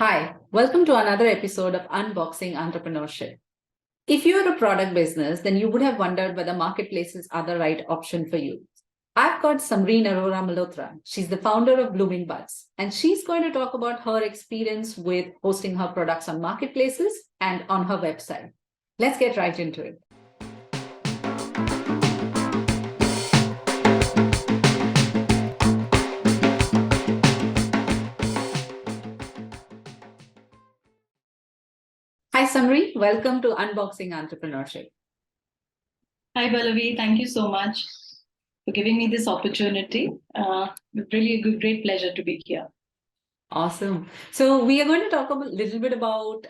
Hi, welcome to another episode of Unboxing Entrepreneurship. If you're a product business, then you would have wondered whether marketplaces are the right option for you. I've got Samreen Arora Malhotra. She's the founder of Blooming Buds, and she's going to talk about her experience with hosting her products on marketplaces and on her website. Let's get right into it. Hi, Samreen. Welcome to Unboxing Entrepreneurship. Hi, Pallavi. Thank you so much for giving me this opportunity. Really a great pleasure to be here. Awesome. So we are going to talk a little bit about,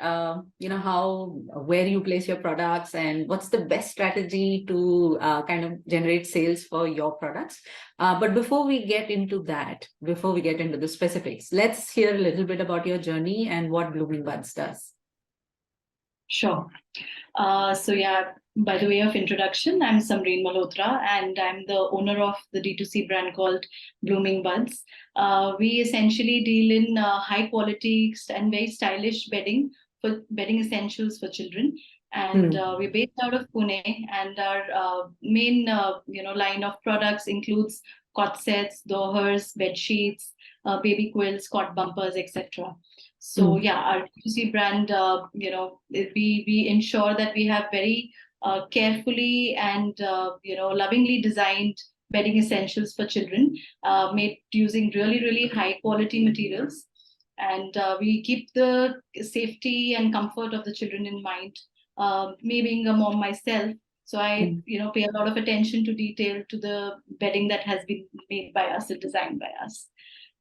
where you place your products and what's the best strategy to kind of generate sales for your products. But before we get into that, before we get into the specifics, let's hear a little bit about your journey and what Blooming Buds does. Sure. By the way of introduction, I'm Samreen Malhotra, and I'm the owner of the D2C brand called Blooming Buds. We essentially deal in high quality and very stylish bedding essentials for children. And we're based out of Pune, and our main line of products includes cot sets, dohers, bed sheets, baby quilts, cot bumpers, etc. So our D2C brand, we ensure that we have very carefully and lovingly designed bedding essentials for children, made using really high quality materials, and we keep the safety and comfort of the children in mind. Me being a mom myself, so I pay a lot of attention to detail to the bedding that has been made by us and designed by us.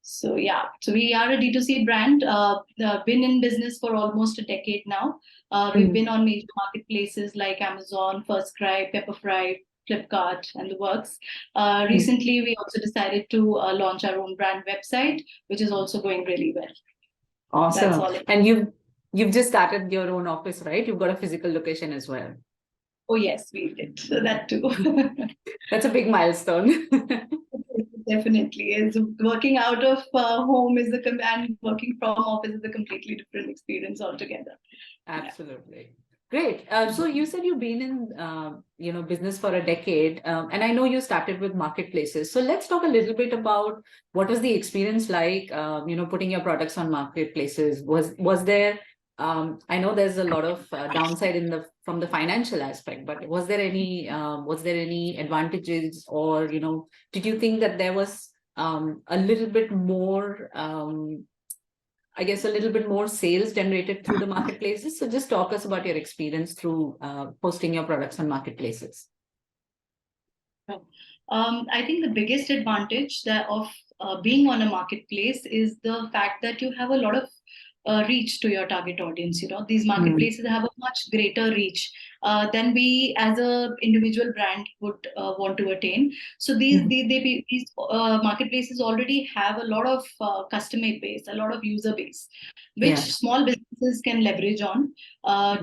So we are a D2C brand, been in business for almost a decade now. We've been on major marketplaces like Amazon, FirstCry, Pepperfry, Flipkart, and the works. Recently, we also decided to launch our own brand website, which is also going really well. Awesome. That's all. And you've just started your own office, right? You've got a physical location as well. Oh yes, we did. So that too. That's a big milestone. Definitely. Is working out of home and working from office is a completely different experience altogether. Absolutely. Great. So you said you've been in business for a decade, and I know you started with marketplaces. So let's talk a little bit about what was the experience like, putting your products on marketplaces. Was there I know there's a lot of downside from the financial aspect, but was there any advantages, or did you think that there was a little bit more a little bit more sales generated through the marketplaces? So just talk us about your experience through posting your products on marketplaces. I think the biggest advantage of being on a marketplace is the fact that you have a lot of reach to your target audience. These marketplaces have a much greater reach than we as a individual brand would want to attain. So these marketplaces already have a lot of customer base, a lot of user base, which small businesses can leverage on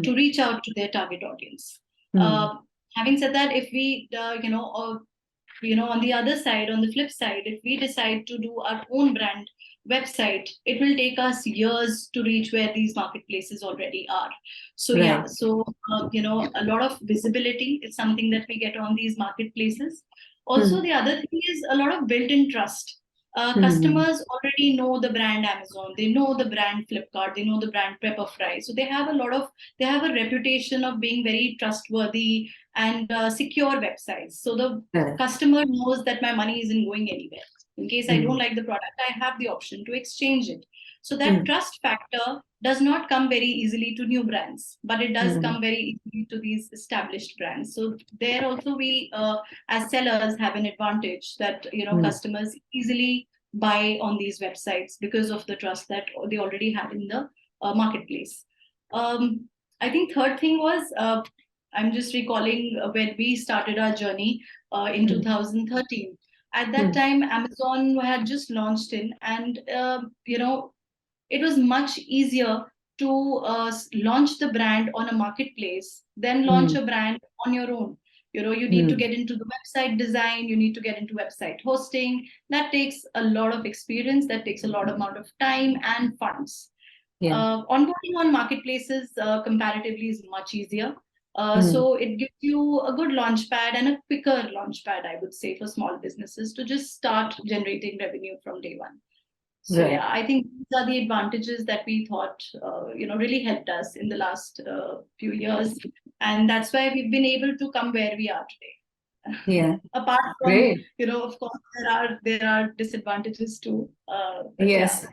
to reach out to their target audience. Having said that, if we on the other side, on the flip side, if we decide to do our own brand website, it will take us years to reach where these marketplaces already are. So a lot of visibility is something that we get on these marketplaces. Also, the other thing is a lot of built-in trust. Customers already know the brand Amazon, they know the brand Flipkart, they know the brand Pepperfry. So they have a reputation of being very trustworthy and secure websites. So the customer knows that my money isn't going anywhere. In case I don't like the product, I have the option to exchange it. So that trust factor does not come very easily to new brands, but it does come very easily to these established brands. So there also we, as sellers, have an advantage that customers easily buy on these websites because of the trust that they already have in the marketplace. I think third thing was, I'm just recalling when we started our journey in 2013. At that time, Amazon had just launched and it was much easier to launch the brand on a marketplace than launch a brand on your own. You need to get into the website design, you need to get into website hosting. That takes a lot of experience, that takes a lot amount of time and funds. Onboarding on marketplaces comparatively is much easier. Hmm. So it gives you a good launchpad and a quicker launchpad, I would say, for small businesses to just start generating revenue from day one. So Right. yeah, I think these are the advantages that we thought, really helped us in the last few years, and that's why we've been able to come where we are today. Yeah. Apart from, Great. of course, there are disadvantages too, but yeah, Yes.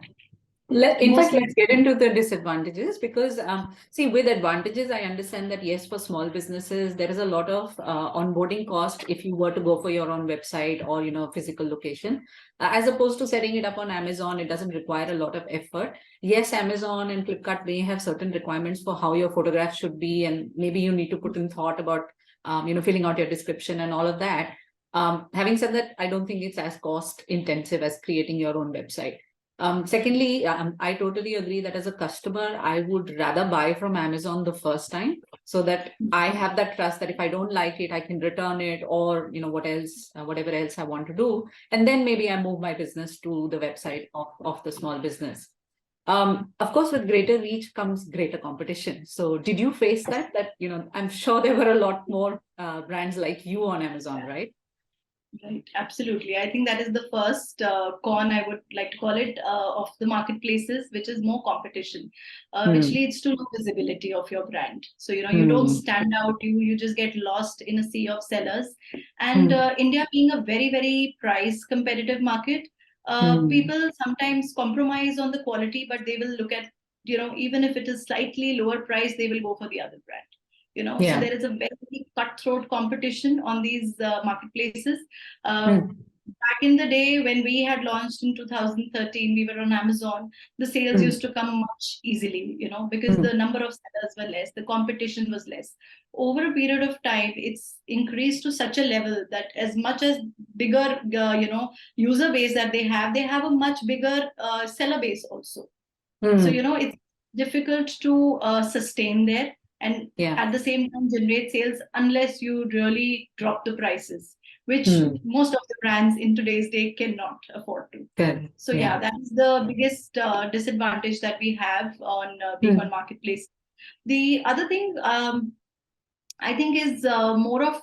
In fact, mostly. let's get into the disadvantages because, see, with advantages, I understand that yes, for small businesses, there is a lot of onboarding cost if you were to go for your own website or, physical location. As opposed to setting it up on Amazon, it doesn't require a lot of effort. Yes, Amazon and Flipkart may have certain requirements for how your photograph should be, and maybe you need to put in thought about, filling out your description and all of that. Having said that, I don't think it's as cost intensive as creating your own website. Secondly, I totally agree that as a customer, I would rather buy from Amazon the first time so that I have that trust that if I don't like it, I can return it or, whatever else I want to do. And then maybe I move my business to the website of the small business. Of course, with greater reach comes greater competition. So did you face that? I'm sure there were a lot more brands like you on Amazon, right? Right, absolutely. I think that is the first con, I would like to call it, of the marketplaces, which is more competition, which Hmm. leads to no visibility of your brand. So, you don't Hmm. stand out, you just get lost in a sea of sellers. And Hmm. India being a very, very price competitive market, Hmm. people sometimes compromise on the quality, but they will look at, even if it is slightly lower price, they will go for the other brand. So Yeah. there is a very cutthroat competition on these marketplaces. uh, Hmm. Back in the day when we had launched in 2013, we were on Amazon. The sales Hmm. used to come much easily, because Hmm. the number of sellers were less, the competition was less. Over a period of time, it's increased to such a level that as much as bigger, user base that they have a much bigger seller base also. So, Hmm. it's difficult to sustain there and Yeah. at the same time generate sales unless you really drop the prices, which Hmm. most of the brands in today's day cannot afford to. Good. So, Yeah. yeah, that is the biggest disadvantage that we have on being on Hmm. marketplace. The other thing, I think, is more of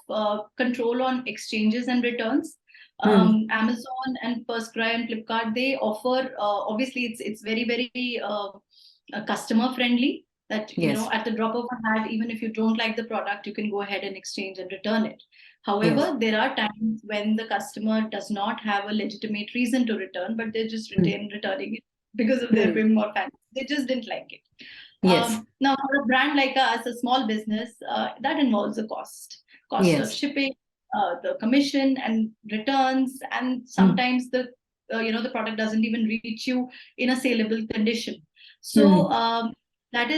control on exchanges and returns. Hmm. Amazon and Firstcry and Flipkart, they offer, obviously it's very, very customer friendly, that Yes. at the drop of a hat, even if you don't like the product, you can go ahead and exchange and return it. Yes. However, there are times when the customer does not have a legitimate reason to return, but they're just Hmm. returning it because of their Hmm. whim or fancy. They just didn't like it. Yes. Now, for a brand like us, a small business, that involves a cost of Yes. shipping, the commission and returns, and Hmm. sometimes the product doesn't even reach you in a saleable condition. So, Hmm. that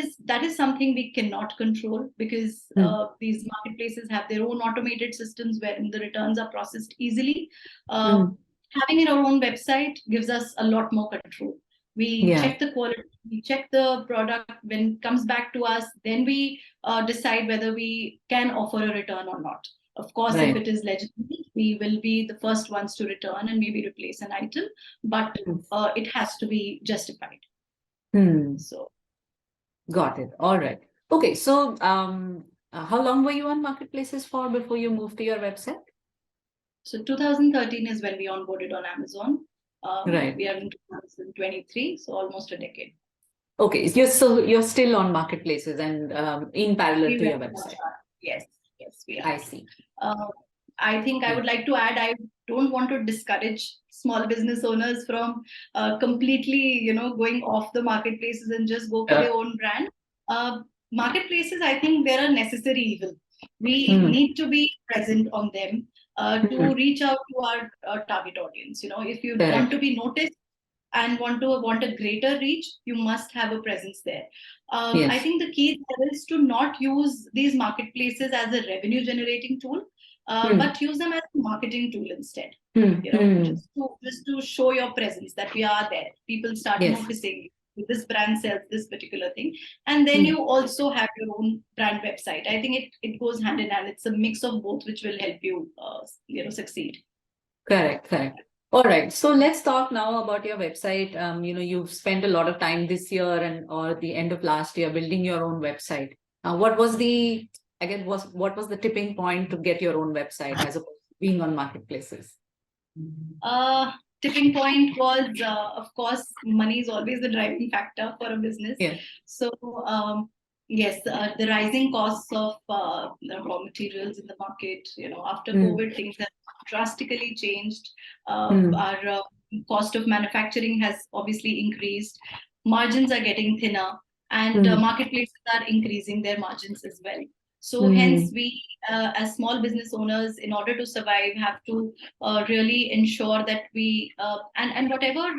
is something we cannot control, because Hmm. these marketplaces have their own automated systems wherein the returns are processed easily. Uh, Hmm. Having our own website gives us a lot more control. We Yeah. check the quality, we check the product. When it comes back to us, then we decide whether we can offer a return or not. Of course, if Right. it is legitimate, we will be the first ones to return and maybe replace an item, but Hmm. it has to be justified. Hmm. So, Got it. All right. Okay. So, how long were you on marketplaces for before you moved to your website? so 2013 is when we onboarded on Amazon. Right. We are in 2023, so almost a decade. Okay. So you're still on marketplaces and in parallel We to very your much website. are. Yes, yes, we are. I see. Uh, I think I Yeah. would like to add, I don't want to discourage small business owners from completely, going off the marketplaces and just go for their own brand. Marketplaces, I think they're a necessary evil. We Hmm. need to be present on them Hmm. to reach out to our target audience. If you want to Correct. be noticed and want a greater reach, you must have a presence there. I Yes. think the key there is to not use these marketplaces as a revenue generating tool, Hmm. but use them as a marketing tool instead. Hmm. Hmm. Just to show your presence that we are there. People start Yes. noticing this brand sells this particular thing, and then Hmm. you also have your own brand website. I think it goes hand in hand. It's a mix of both, which will help you succeed. Correct. Correct. All right. So let's talk now about your website. You've spent a lot of time this year and or the end of last year building your own website. What was the, again, what was the tipping point to get your own website as opposed to being on marketplaces? Uh, Tipping point was, of course, money is always the driving factor for a business. Yeah. So, yes, the rising costs of the raw materials in the market, after COVID, things have drastically changed. Our cost of manufacturing has obviously increased. Margins are getting thinner, and marketplaces are increasing their margins as well. So, hence, we, as small business owners, in order to survive, have to really ensure that we and whatever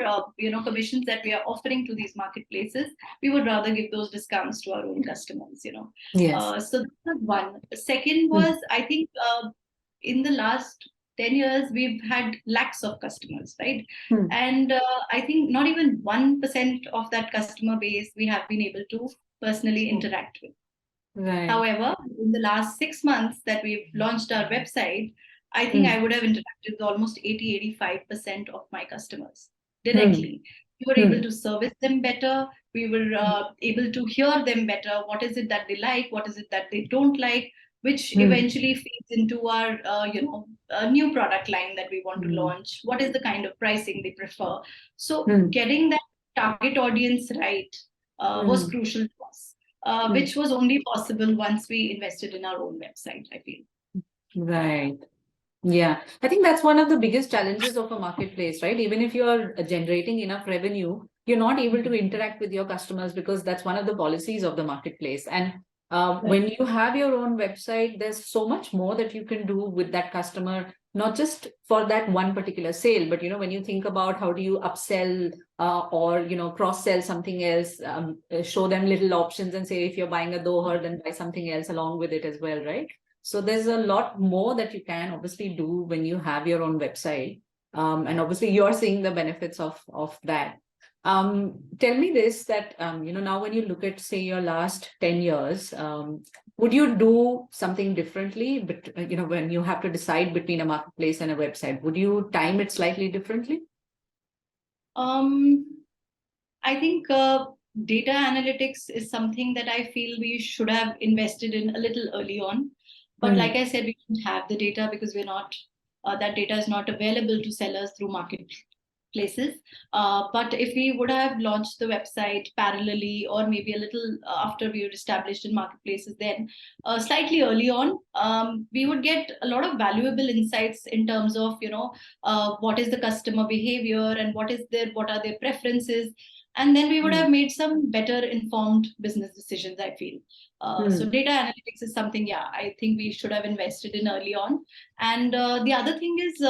commissions that we are offering to these marketplaces, we would rather give those discounts to our own customers. Yes. So that's one. Second was, I think, in the last 10 years we've had lakhs of customers, right? And I think not even 1% of that customer base we have been able to personally interact with. Right. However, in the last 6 months that we've launched our website, I think I would have interacted with almost 80-85% of my customers directly. We were able to service them better. We were able to hear them better. What is it that they like? What is it that they don't like? Which eventually feeds into our, new product line that we want to launch. What is the kind of pricing they prefer? So getting that target audience right was crucial to us. Which was only possible once we invested in our own website, I feel. Right. Yeah, I think that's one of the biggest challenges of a marketplace, right? Even if you're generating enough revenue, you're not able to interact with your customers because that's one of the policies of the marketplace. And when you have your own website, there's so much more that you can do with that customer, not just for that one particular sale, but when you think about how do you upsell or cross sell something else, show them little options and say if you're buying a doher, then buy something else along with it as well, right? So there's a lot more that you can obviously do when you have your own website. And obviously you're seeing the benefits of that. Tell me this, that, now when you look at, say, your last 10 years, would you do something differently? But, when you have to decide between a marketplace and a website, would you time it slightly differently? I think data analytics is something that I feel we should have invested in a little early on. But like I said, we don't have the data because we're not, that data is not available to sellers through marketplaces. But if we would have launched the website parallelly or maybe a little after we were established in marketplaces, then slightly early on, we would get a lot of valuable insights in terms of, what is the customer behavior and what are their preferences. And then we would have made some better informed business decisions, I feel. So data analytics is something, I think we should have invested in early on. And the other thing is,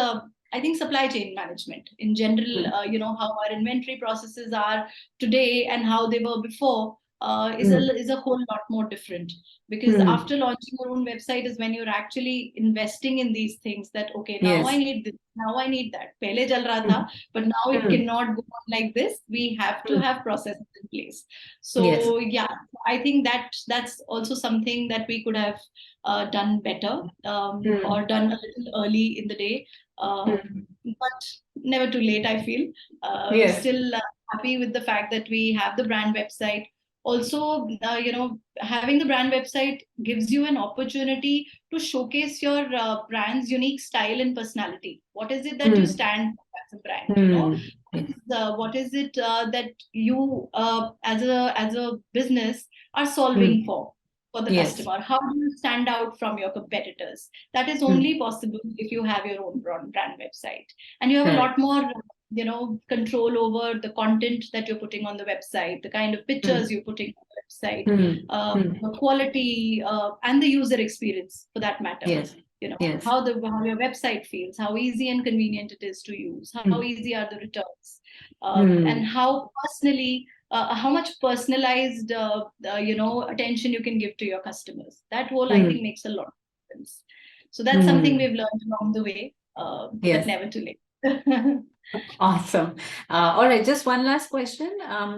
I think supply chain management in general, how our inventory processes are today and how they were before is a whole lot more different. Because after launching your own website is when you're actually investing in these things that, okay, now I need this, now I need that. Pehle jal raha tha, but now it cannot go on like this. We have to have processes in place. So I think that's also something that we could have done better or done a little early in the day. But never too late, I feel. We're still happy with the fact that we have the brand website. Also, having the brand website gives you an opportunity to showcase your brand's unique style and personality. What is it that you stand for as a brand? What is it that you, as a business, are solving for the customer? How do you stand out from your competitors? That is only possible if you have your own brand website, and you have a lot more control over the content that you're putting on the website, the kind of pictures you're putting on the website, the quality, and the user experience for that matter. How your website feels, how easy and convenient it is to use, how easy are the returns, and how much personalized attention you can give to your customers. That whole, I think, makes a lot of difference. So that's something we've learned along the way, but never too late. Awesome. All right, just one last question.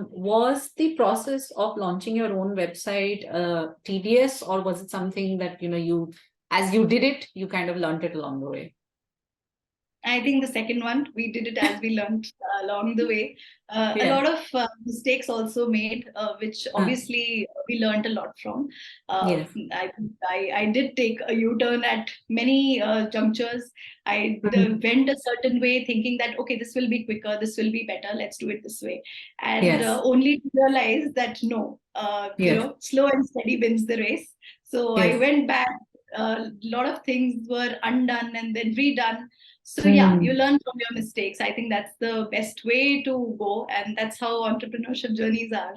Was the process of launching your own website tedious, or was it something that, as you did it, you kind of learned it along the way? I think the second one, we did it as we learned along the way. A Yeah. lot of mistakes also made, which obviously we learned a lot from. Yes. I did take a U-turn at many junctures. I went a certain way thinking that, okay, this will be quicker, this will be better, let's do it this way. And Yes. only to realize that no, Yes. slow and steady wins the race. So I Yes. went back. A lot of things were undone and then redone. So yeah, you Hmm. learn from your mistakes. I think that's the best way to go, and that's how entrepreneurship journeys are.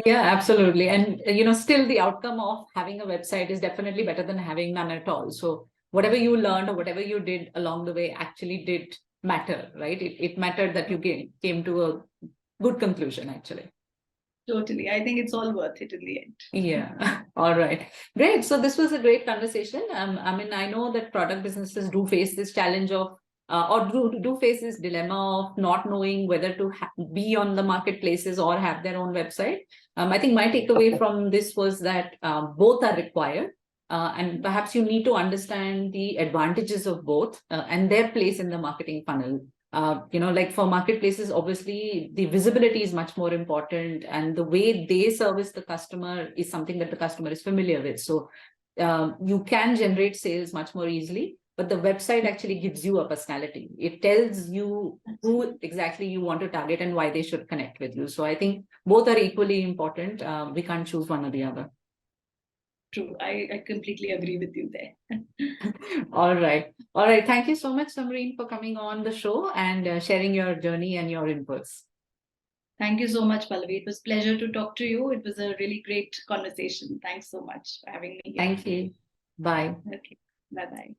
Yeah, absolutely. And still the outcome of having a website is definitely better than having none at all. So whatever you learned or whatever you did along the way actually did matter, right? It mattered that you came to a good conclusion, actually. Totally. I think it's all worth it in the end. Yeah. All right. Great. So this was a great conversation. I mean, I know that product businesses do face this challenge of, or do face this dilemma of not knowing whether to be on the marketplaces or have their own website. I think my takeaway from this was that both are required. And perhaps you need to understand the advantages of both and their place in the marketing funnel. Like for marketplaces, obviously the visibility is much more important, and the way they service the customer is something that the customer is familiar with. So you can generate sales much more easily, but the website actually gives you a personality. It tells you who exactly you want to target and why they should connect with you. So I think both are equally important. We can't choose one or the other. True. I completely agree with you there. All right. All right. Thank you so much, Samreen, for coming on the show and sharing your journey and your inputs. Thank you so much, Pallavi. It was a pleasure to talk to you. It was a really great conversation. Thanks so much for having me here. Thank you. Bye. Okay. Bye bye.